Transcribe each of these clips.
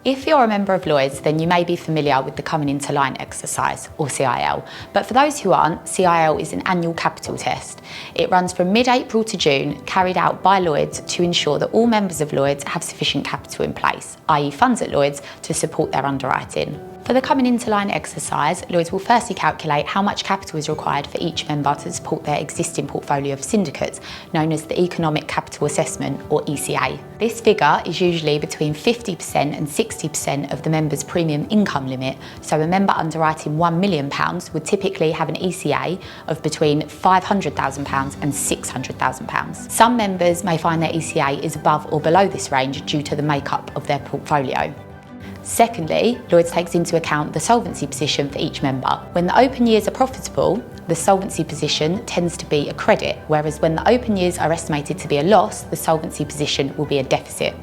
If you're a member of Lloyds, then you may be familiar with the coming into line exercise, or CIL. But for those who aren't, CIL is an annual capital test. It runs from mid-April to June, carried out by Lloyds to ensure that all members of Lloyds have sufficient capital in place, i.e. funds at Lloyds, to support their underwriting. For the coming into line exercise, Lloyds will firstly calculate how much capital is required for each member to support their existing portfolio of syndicates, known as the Economic Capital Assessment, or ECA. This figure is usually between 50% and 60% of the member's premium income limit, so a member underwriting £1 million would typically have an ECA of between £500,000 and £600,000. Some members may find their ECA is above or below this range due to the makeup of their portfolio. Secondly, Lloyds takes into account the solvency position for each member. When the open years are profitable, the solvency position tends to be a credit, whereas when the open years are estimated to be a loss, the solvency position will be a deficit.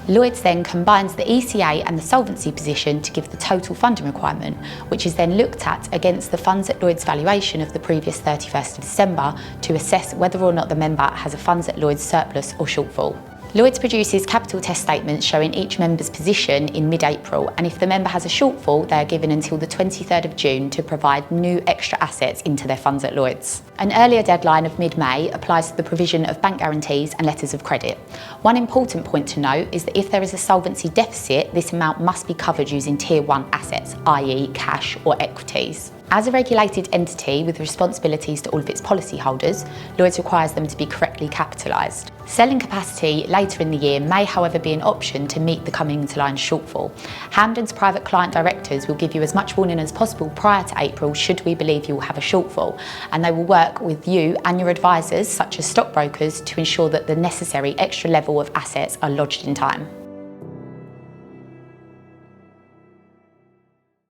Lloyds then combines the ECA and the solvency position to give the total funding requirement, which is then looked at against the funds at Lloyds valuation of the previous 31st of December to assess whether or not the member has a funds at Lloyds surplus or shortfall. Lloyds produces capital test statements showing each member's position in mid-April, and if the member has a shortfall, they are given until the 23rd of June to provide new extra assets into their funds at Lloyds. An earlier deadline of mid-May applies to the provision of bank guarantees and letters of credit. One important point to note is that if there is a solvency deficit, this amount must be covered using Tier 1 assets, i.e. cash or equities. As a regulated entity with responsibilities to all of its policyholders, Lloyds requires them to be correctly capitalised. Selling capacity later in the year may, however, be an option to meet the coming into line shortfall. Hamden's private client directors will give you as much warning as possible prior to April should we believe you will have a shortfall, and they will work with you and your advisors, such as stockbrokers, to ensure that the necessary extra level of assets are lodged in time.